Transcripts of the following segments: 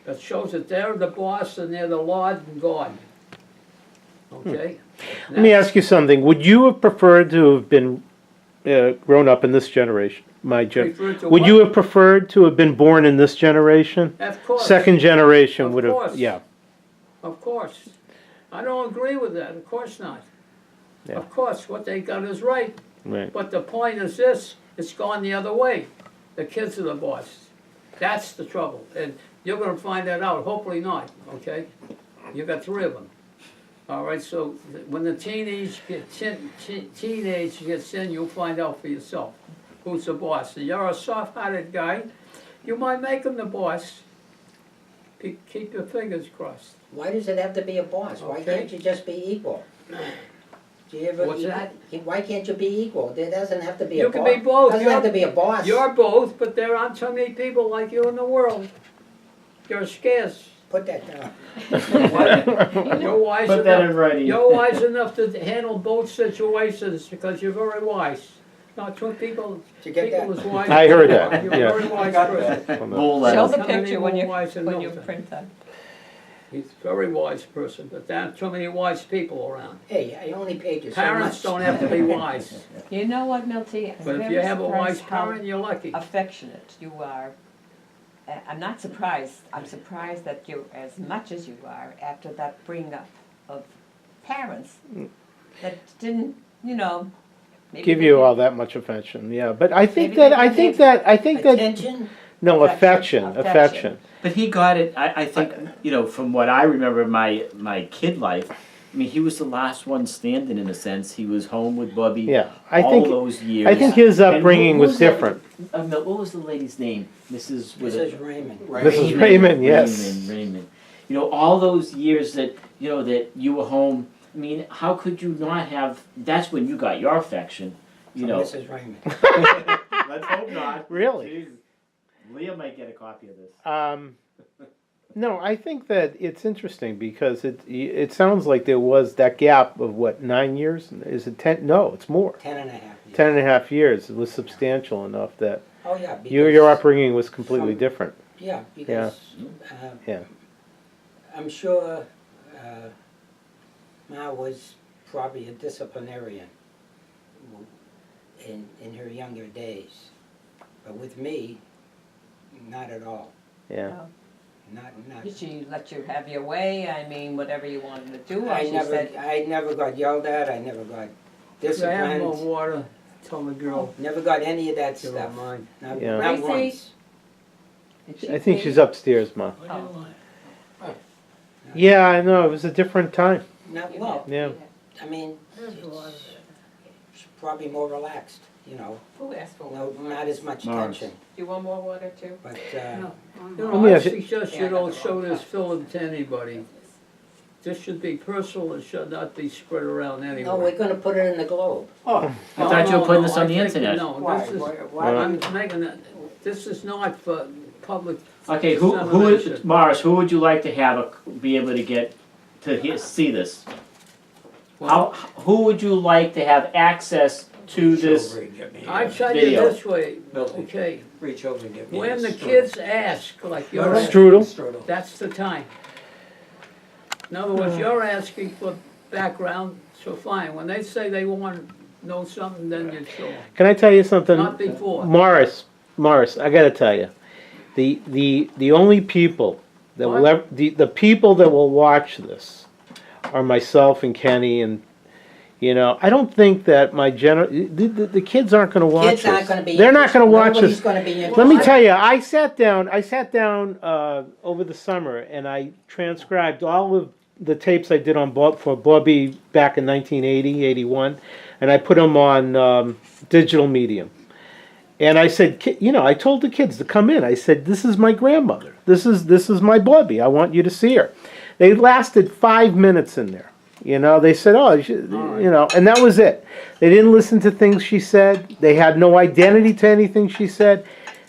That shows that they're the boss and they're the Lord and God. Okay? Let me ask you something. Would you have preferred to have been grown up in this generation? Preferred to Would you what? have preferred to have been born in this generation? Of course. Second generation Of would have, course. yeah. Of course. I don't agree with that, of course not. Yeah. Of course, what they got is right. Right. But the point is this, it's gone the other way. The kids are the boss. That's the trouble. And you're gonna find that out, hopefully not, okay? You got 3 of them. All right, so when the teenage gets in, you'll find out for yourself who's the boss. If you're a soft-hearted guy, you might make him the boss. Keep your fingers crossed. Why does it have to be a boss? Why Okay. can't you just be equal? Do you ever What's that? Why can't you be equal? There doesn't have to be You a can boss. be both. Doesn't have to be a boss. You're both, but there aren't so many people like you in the world. You're scarce. Put that down. You're wise Put that in enough. writing. You're wise enough to handle both situations because you're very wise. Not two people. Did you get People that? as wise. I heard that, You're a yeah. very wise person. Bull Show letters. the How many picture when more you, wise than when you Milton? print that. He's a very wise person, but there aren't too many wise people around. Hey, I only paid you so Parents much. don't have to be wise, You know what, Milty? I'm but if very you have a wise surprised how parent, you're lucky. affectionate you are. I'm not surprised. I'm surprised that you're as much as you are after that bring up of parents that didn't, you know, maybe Give they you didn't- all that much affection, yeah. But I think Maybe that, they I didn't think have that, I think that, Attention? no, affection, Affection. affection. But he got it, I think, you know, from what I remember my kid life, I mean, he was the last one standing in a sense. He was home with Bubby Yeah, I all think, those years. I think his And upbringing who was that- different. Mel, what was the lady's name? Mrs. with a- Mrs. Raymond. Mrs. Raymond, yes. Raymond. You know, all those years that, you know, that you were home, I mean, how could you not have, that's when you got your affection, you know. Mrs. Raymond. Let's hope not. Really? Jeez. Leah might get a copy of this. No, I think that it's interesting because it sounds like there was that gap of what, 9 years? Is it 10? No, it's more. 10.5 years. 10 and a half years. It was substantial enough that Oh, yeah. Because, your upbringing was completely different. Yeah, because Yeah. I'm sure Ma was probably a disciplinarian in her younger days. But with me, not at all. Yeah. Not. Did she let you have your way? I mean, whatever you wanted to do, or I she never, said, I never got yelled at. I never got If I have more disciplined. water, tell the girl, Never got any of that give her stuff. mine. Not, Yeah. not Gracie? once. did she I think pay she's you? upstairs, Ma. Oh. Yeah, I know. It was a different time. Not well. Yeah. I mean, it's probably more relaxed. You know, Who asked for no, one? not as much Mars. tension. Do you want more water too? But You Let know, me I ask you- suggest you don't show this film to anybody. This should be personal, it should not be spread around no, anywhere. we're going to put it in the Globe. I thought you were putting this on the I think- internet. No, Why? this is, Why? I'm making it, this is not for public Okay, who dissemination. Morris, who would you like to have be able to get to see this? Who would you like to have access to this? I tell you Video. this way, okay, Reach over and get me. when the a kids ask, like you're asking, Strudel? that's the time. In other words, you're asking for background, so fine, when they say they want to know something, then you show them, Can I tell you something? not before. Morris, I gotta tell you, the only people that will What? ever, the people that will watch this are myself and Kenny and, you know, I don't think that the kids aren't gonna watch Kids aren't this. going to be. They're not gonna watch Nobody's this. going to be interested. Let me tell you, I sat down over the summer and I transcribed all of the tapes I did on for Bobby back in 1980, 81, and I put them on digital medium. And I said, you know, I told the kids to come in. I said, this is my grandmother. This is my Bobby. I want you to see her. They lasted 5 minutes in there. You know, they said, oh, you know, and that was it. They didn't listen to things she said. They had no identity to anything she said.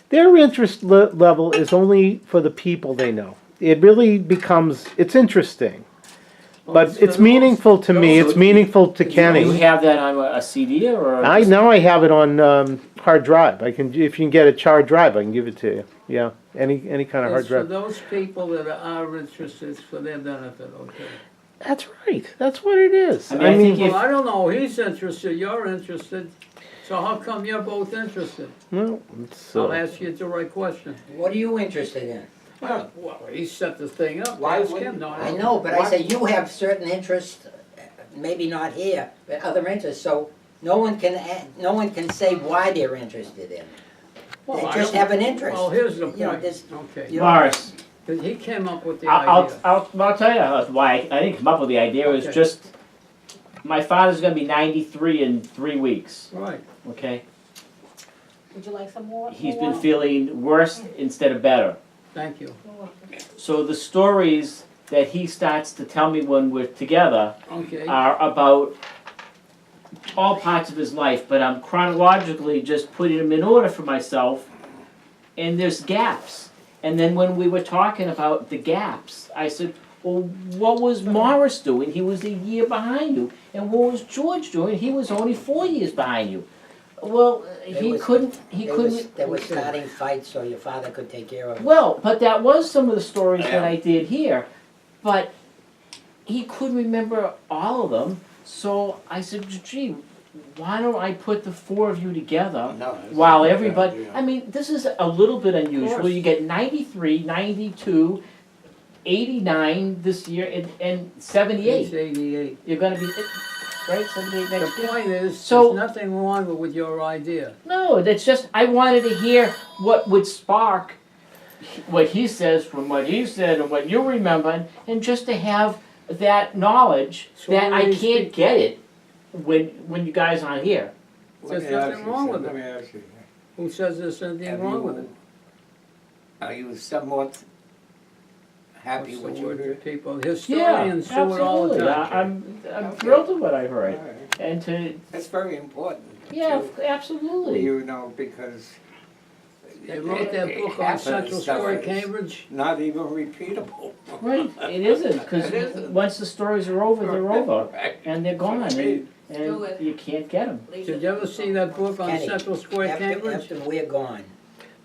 Their interest level is only for the people they know. It really becomes, it's interesting. But it's meaningful to me. It's meaningful to Do you Kenny. have that on a CD or? I have it on hard drive. If you can get a hard drive, I can give it to you. Yeah. any kind of hard It's for drive. those people that are interested, it's for their benefit, okay? That's right. That's what it is. I mean, I think Well, if- I don't know, he's interested, you're interested, so how come you're both interested? well, it's, I'll ask you the right question. What are you interested in? Well, he set the thing up, Why ask wouldn't- him, no. I know, but I say you have certain interests, maybe not here, but other interests, so no one can say why they're interested in it. Well, They I just don't- have an interest. Well, here's the You know, point, this- okay, you know- Morris, he came up with the I'll, idea. I'll tell you why I didn't come up with the idea. It was Okay. just, my father's gonna be 93 in 3 weeks, Right, okay? Would you like some more? He's been feeling worse instead of better. thank you, So the stories that he starts to tell me when we're together okay. are about all parts of his life, but I'm chronologically just putting them in order for myself, and there's gaps. And then when we were talking about the gaps, I said, well, what was Morris doing? He was a year behind you. And what was George doing? He was only 4 years behind you. Well, he couldn't. They were starting fights so your father could take care of it. Well, but that was some of the stories that I did hear, but he couldn't remember all of them. So I said, gee, why don't I put the four of you together No, that's while a good everybody, idea. I mean, this is a little bit unusual. course. You get 93, 92, 89 this year, and He's 78. 88. You're gonna be, right, 78 The next year? point is, So- there's nothing wrong with your idea. No, it's just, I wanted to hear what would spark what he says from what he said and what you remember, and just to have that knowledge So that I what do you can't speak- get it when you guys aren't here. There's Let me ask nothing you wrong something, with Let me ask you. Who says there's anything Have wrong with you- it? Are you somewhat happy What's with the your word career? that people, Yeah, historians do it all the absolutely. time. I'm Okay. thrilled with what I heard, All right. and to, That's very important. yeah, too. absolutely. You know, because. They wrote that it book on happens, Central stuff Story, is Cambridge. Not even repeatable. Right, it isn't, It because isn't. once the stories are over, they're over, Right. and they're gone, That's what I mean. Do and it. you can't get them. Did you ever see that book on Kenny, Central Square, Cambridge? After we're gone,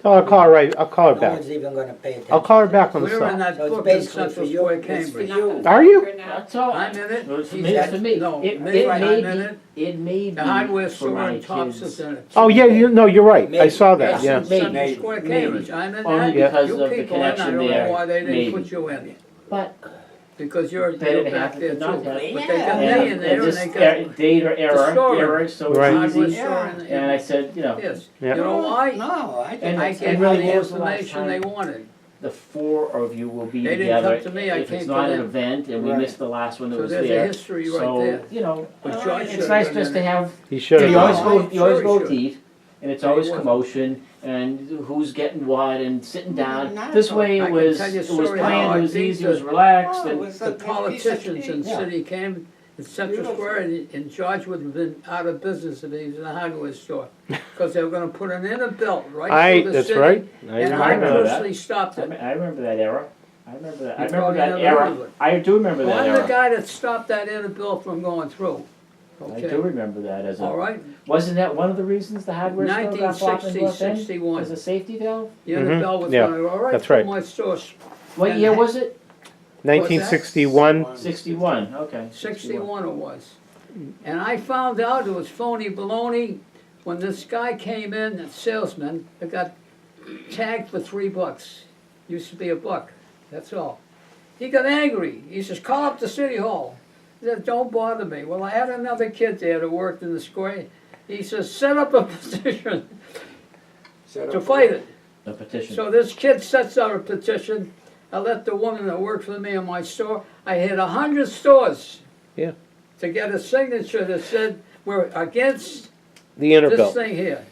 Oh, I'll call her right. I'll call her no back. one's even gonna pay attention. I'll call her back on the We're in side. that So it's book in basically Central for you. Square, It's for Cambridge. you. Are you? That's all. I'm in it. It's He's made got- for me. No, It me, I'm made in me, it. it made The me hardware for store my in Tops kids. is in it. Oh, yeah, no, you're right. I saw that, That's yeah. in Central Maybe. Square, Maybe. Cambridge. I'm in Only that. because You of the people in, I connection don't know there, why they didn't maybe. put you in. But Because you're better to back have there it too. than But not they have got it. me in And there and this they got date or the story. error, so Right. it's hardware easy. store in And I said, you know, Yes. Yeah. You know why? No, I And didn't. I it gave really them the was the last information they time. wanted. the four of you will be They didn't together. come to me, I If came it's to not an them. event, and we Right. missed the last one that So was there's a there. history right there. So, you know, But George it's should've nice been just in to it. have, He should you have. always No, go, you always sure go he with should. Keith, and it's Yeah, he always wasn't. commotion, and who's getting what, and sitting down. not This all- way I it can was, tell you a it was story how planned, I it was think easy, it was the- relaxed, Oh, it and was The a big piece of politicians in cake. Yeah. city came, in Central Beautiful. Square, and George would have been out of business if he was in a hardware store. Because they were gonna put an inner belt right through the That's city. right. And I I remember that. personally stopped it. I remember that era. I remember that. I You remember probably that never era. heard of it. I do remember Well, that I'm the era. guy that stopped that inner belt from going through. I do Okay, remember that as all a, right? wasn't that one of the reasons the hardware store got bought and 1960, brought in? 61. As a safety valve? The inner Mhm, belt was yeah, gonna go right that's through right. my store. What And year that- was it? 1961. 61, okay. 61 it was. And I found out it was phony baloney when this guy came in, a salesman, that got tagged for $3. Used to be $1, that's all. He got angry. He says, call up the city hall. He said, don't bother me. Well, I had another kid there that worked in the square. He says, set up a petition Set to up- fight it. The petition. So this kid sets out a petition. I let the woman that worked for me in my store, I hit 100 stores. Yeah. To get a signature that said, we're against The inner this belt. thing here.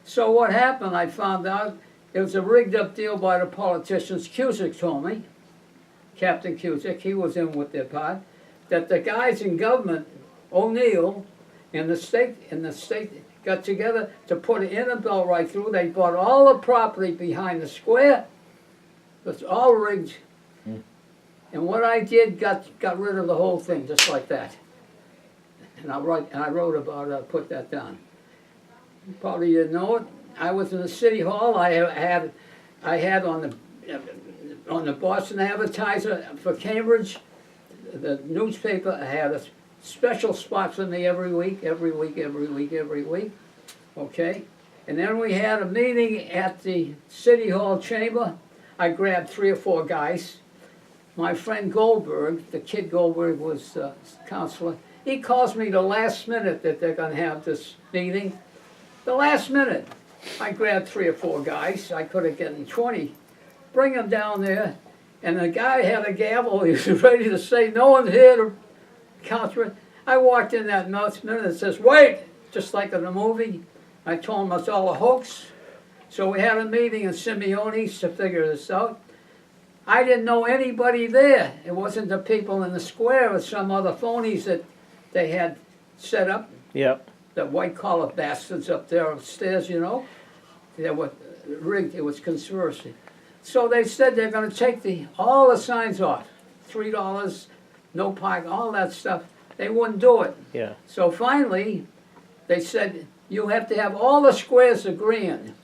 So what happened, I found out, it was a rigged up deal by the politicians. Cusick told me, Captain Cusick, he was in with their part, that the guys in government, O'Neill, in the state got together to put an inner belt right through. They bought all the property behind the square. It's all rigged. And what I did, got rid of the whole thing, just like that. And I wrote about it, I put that down. You probably didn't know it. I was in the city hall, I had I had on the Boston Advertiser for Cambridge, the newspaper had a special spot for me every week, okay? And then we had a meeting at the City Hall chamber. I grabbed 3 or 4 guys. My friend Goldberg, the kid Goldberg was counselor, he calls me the last minute that they're gonna have this meeting. The last minute, I grabbed 3 or 4 guys, I could have gotten 20, bring them down there, and the guy had a gavel, he was ready to say, no one's here to counter it. I walked in that last minute and says, wait, just like in the movie. I told him it's all a hoax. So we had a meeting in Simeone's to figure this out. I didn't know anybody there. It wasn't the people in the square, it was some other phonies that they had set up, Yep. the white collar bastards up there upstairs, you know. They were rigged, it was conspiracy. So they said they're gonna take all the signs off, $3, no park, all that stuff. They wouldn't do it. Yeah. So finally, they said, you have to have all the squares agreeing.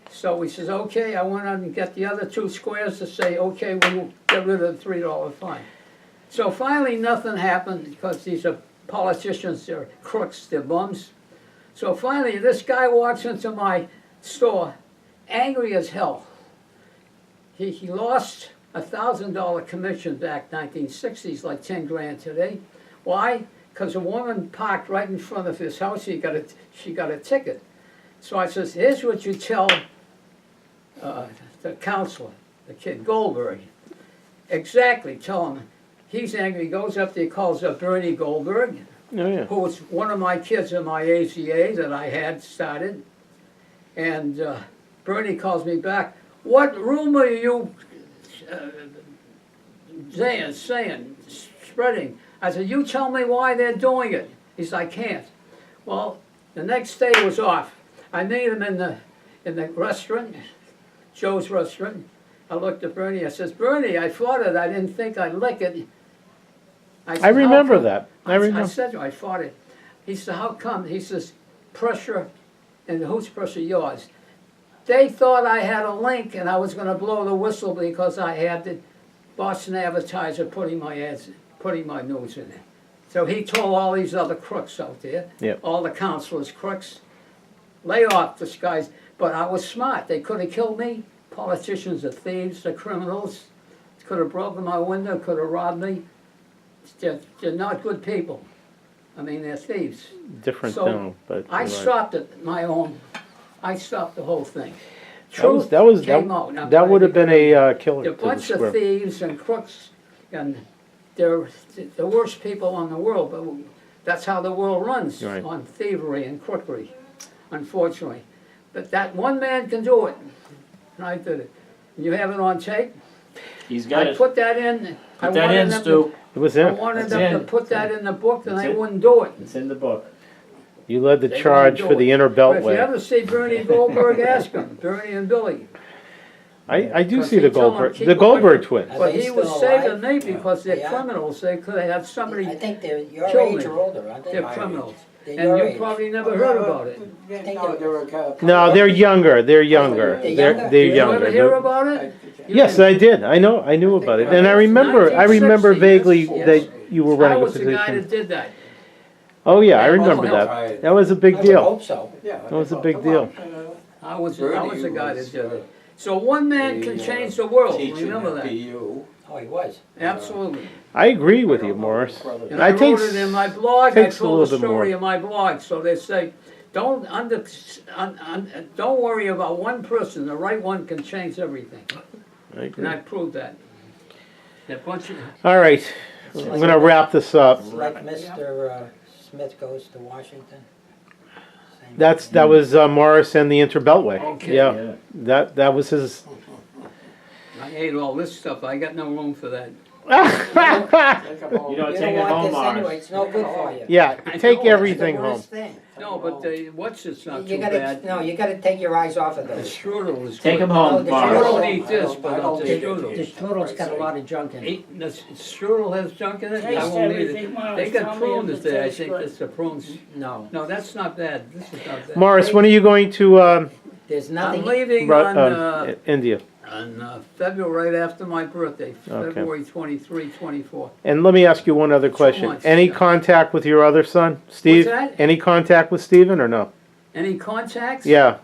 So he says, okay, I went on and got the other 2 squares to say, okay, we'll get rid of the $3 fine. So finally, nothing happened because these are politicians, they're crooks, they're bums. So finally, this guy walks into my store, angry as hell. He lost $1,000 commission back 1960s, like 10 grand today. Why? Because a woman parked right in front of his house, she got a ticket. So I says, here's what you tell the counselor, the kid Goldberg. Exactly, tell him. He's angry, he goes up there, calls up Bernie Goldberg, Oh, yeah. who was one of my kids in my ACA that I had started. And Bernie calls me back, what rumor are you saying, spreading? I said, you tell me why they're doing it. He said, I can't. Well, the next day was off. I met him in the restaurant, Joe's restaurant. I looked at Bernie, I says, Bernie, I fought it, I didn't think I'd lick it. I said, "How remember come?" that. I I remember. said to him, I fought it. He said, how come? He says, pressure, and whose pressure? Yours. They thought I had a link and I was gonna blow the whistle because I had the Boston Advertiser putting my news in it. So he told all these other crooks out there, Yep. all the counselors crooks, lay off this guys. But I was smart. They could have killed me. Politicians are thieves, they're criminals. Could have broken my window, could have robbed me. They're not good people. I mean, they're thieves. Different So, now, but I you're right. stopped it, my own, I stopped the whole thing. That was Came out. Now, that would have been a killer they're a to the bunch of square. thieves and crooks, and they're the worst people in the world, but that's how the world runs, Right. on thievery and crookery, unfortunately. But that one man can do it, and I did it. You have it on tape? He's got I it. put that in. I Put that wanted in, them to- Stu. It was I him. wanted That's them to in. put that in the book, and That's they it. wouldn't do it. It's in the book. You led the They charge wouldn't for do the it. inner But if you beltway. ever see Bernie Goldberg, ask him, Bernie and Billy. I do 'Cause see he the told him, Goldberg, keep the away Goldberg from- twins. Are But they he was still saving alive? me because they're Yeah. criminals, they could have had somebody, I think they're your Kill age me. or older, aren't they? they're My criminals. They're And your you age. probably never heard about it. No, they were kind of. No, they're younger. They're younger. They're They're younger? they're Did you younger. ever hear They're- about it? You Yes, didn't. I did. I knew about it, and I It's remember 1960, vaguely yes. that you were I running a was the guy position. that did that. Oh yeah, I Yeah, remember well, that. That was a big I would deal. hope so. Yeah. That was a big deal. I was the guy that did it. uh, So one man can change the world, Teaching remember at that. BU. Oh, he was. Absolutely. I agree with you, Morris. And I I think wrote it in my blog, I takes a told little the bit story more. in my blog, so they say, don't worry about one person, the right one can change everything. I agree. And I proved that. That bunch of, All right, I'm gonna wrap this up. It's like Mr. Smith goes to Washington. Same That was Morris and the Interbeltway. Okay. Yeah, that was his. I ate all this stuff, I got no room for that. You You don't don't take it want home, this anyway, Mars. it's no good for you. Yeah, I take know, everything It's the home. worst thing. No, but what's it's not You too gotta, bad. no, you gotta take your eyes off of The those. strudel is good. Take him No, home, the I strudel- Mars. don't eat this, I but don't the take it. strudel. The strudel's got a lot of junk in it. The strudel has junk in it, I Taste won't eat everything, it. Miles. They got Tell me prunes if it there, I tastes think good. that's the prunes. No, No, that's not bad, this is not bad. Morris, when are you going to there's I'm nothing, leaving on, India? And February, right after my birthday, Okay. February 23, 24. And let me ask you one other question. months, Any yeah. contact with your other son, Steve? that? Any contact with Steven or no? Any contacts? Yeah,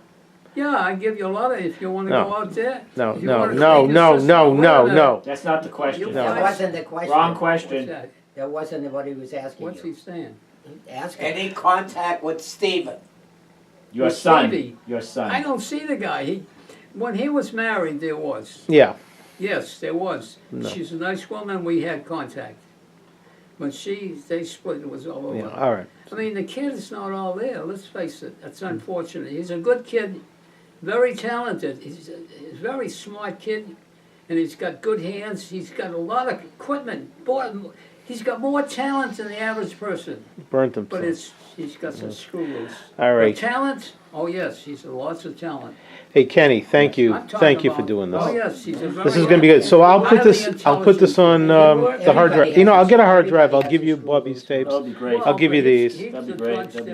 Yeah, I give you a lot of, if you wanna No. go out there. no, If you no, wanna no, clean the no, system, no, wait a no, minute. no. That's not the question. You That guys- wasn't the question. Wrong What's question. that? That wasn't what he was asking What's he you. saying? Ask him. Any contact with Stephen? Your With son, Stevie. your I son. don't see the guy. When he was married, there was. Yeah, Yes, there was. No. She's a nice woman, we had contact. When they split, it was all yeah, over. all right. I mean, the kid is not all there, let's face it, that's unfortunate. He's a good kid, very talented, he's a very smart kid, and he's got good hands, he's got a lot of equipment. Boy, he's got more talent than the average person, Burnt but himself. he's got some screw loose. All right. But talent, oh yes, he's got lots of talent. Hey, Kenny, thank you, I'm talking thank you for about- doing Oh this. yes, he's a very. This is gonna be good. So I'll put highly this, I'll put this on, intelligent- the hard drive. You know, I'll get a hard drive. I'll Everybody give you has a Bobby's tapes. That'll be great. I'll give you Well, but these. he's That'd be the great. bunch That'd be